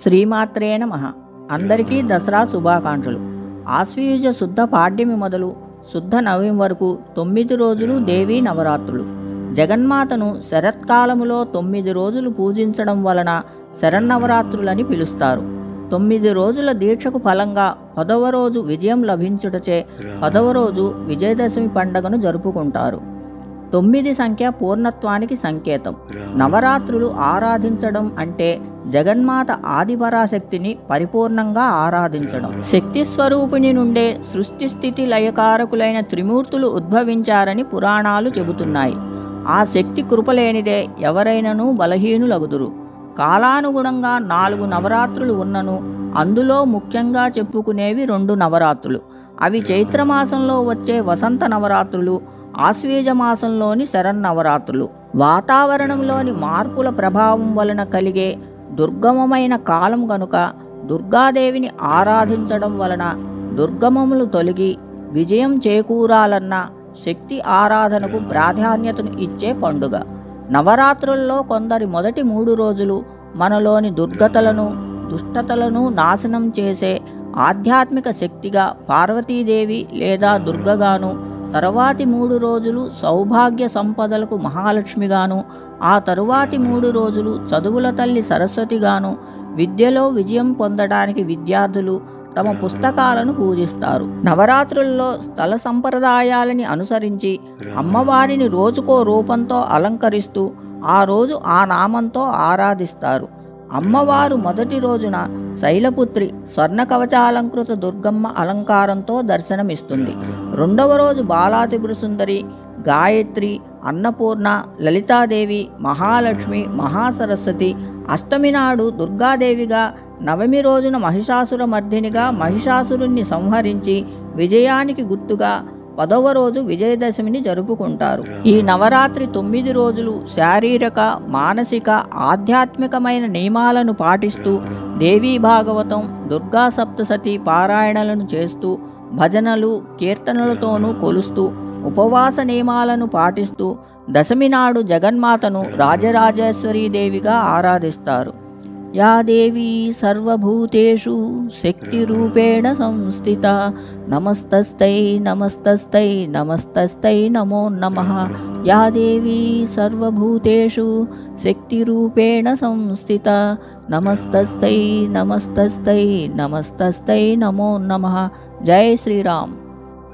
శ్రీమాత్రే నమః. అందరికీ దసరా శుభాకాంక్షలు. ఆశ్వయుజ శుద్ధ పాడ్యమి మొదలు శుద్ధ నవమి వరకు 9 రోజులు దేవీ నవరాత్రులు. జగన్మాతను శరత్కాలములో 9 రోజులు పూజించడం వలన శరన్నవరాత్రులని పిలుస్తారు. 9 రోజుల దీక్షకు ఫలంగా 10వ రోజు విజయం లభించుటచే 10వ రోజు విజయదశమి పండుగను జరుపుకుంటారు. 9 సంఖ్య పూర్ణత్వానికి సంకేతం. నవరాత్రులు ఆరాధించడం అంటే జగన్మాత ఆదిపరాశక్తిని పరిపూర్ణంగా ఆరాధించడం. శక్తి స్వరూపిణి నుండే సృష్టి స్థితి లయకారకులైన త్రిమూర్తులు ఉద్భవించారని పురాణాలు చెబుతున్నాయి. ఆ శక్తి కృపలేనిదే ఎవరైనను బలహీనులగుదురు. కాలానుగుణంగా 4 నవరాత్రులు ఉన్నను అందులో ముఖ్యంగా చెప్పుకునేవి 2 నవరాత్రులు. అవి చైత్రమాసంలో వచ్చే వసంత నవరాత్రులు, ఆశ్వేజ మాసంలోని శరన్నవరాత్రులు. వాతావరణంలోని మార్పుల ప్రభావం వలన కలిగే దుర్గమమైన కాలం గనుక దుర్గాదేవిని ఆరాధించడం వలన దుర్గమములు తొలగి విజయం చేకూరాలన్న శక్తి ఆరాధనకు ప్రాధాన్యతను ఇచ్చే పండుగ. నవరాత్రుల్లో కొందరి మొదటి 3 రోజులు మనలోని దుర్గతలను దుష్టతలను నాశనం చేసే ఆధ్యాత్మిక శక్తిగా పార్వతీదేవి లేదా దుర్గగాను, తరువాతి 3 రోజులు సౌభాగ్య సంపదలకు మహాలక్ష్మిగాను, ఆ తరువాతి 3 రోజులు చదువుల తల్లి సరస్వతిగాను, విద్యలో విజయం పొందడానికి విద్యార్థులు తమ పుస్తకాలను పూజిస్తారు. నవరాత్రుల్లో స్థల సంప్రదాయాలని అనుసరించి అమ్మవారిని రోజుకో రూపంతో అలంకరిస్తూ ఆ రోజు ఆ నామంతో ఆరాధిస్తారు. అమ్మవారు మొదటి రోజున శైలపుత్రి స్వర్ణ కవచాలంకృత దుర్గమ్మ అలంకారంతో దర్శనమిస్తుంది. 2వ రోజు బాలాత్రిపుర సుందరి, గాయత్రి, అన్నపూర్ణ, లలితాదేవి, మహాలక్ష్మి, మహాసరస్వతి, అష్టమి నాడు దుర్గాదేవిగా, నవమి రోజున మహిషాసుర మర్దినిగా మహిషాసురుణ్ణి సంహరించి విజయానికి గుర్తుగా 10వ రోజు విజయదశమిని జరుపుకుంటారు. ఈ నవరాత్రి 9 రోజులు శారీరక, మానసిక, ఆధ్యాత్మికమైన నియమాలను పాటిస్తూ దేవీ భాగవతం, దుర్గా సప్తశతి పారాయణలను చేస్తూ భజనలు, కీర్తనలతోనూ కొలుస్తూ ఉపవాస నియమాలను పాటిస్తూ దశమి నాడు జగన్మాతను రాజరాజేశ్వరీదేవిగా ఆరాధిస్తారు. యా దేవీ సర్వభూతేషు శక్తిరూపేణ సంస్థిత నమస్తస్తై నమస్తస్తై నమస్తస్తై నమో నమః. యా దేవీ సర్వభూతేషు శక్తిరూపేణ సంస్థిత నమస్తస్తై నమస్తస్తై నమస్తస్తై నమో నమః. జై శ్రీరామ్.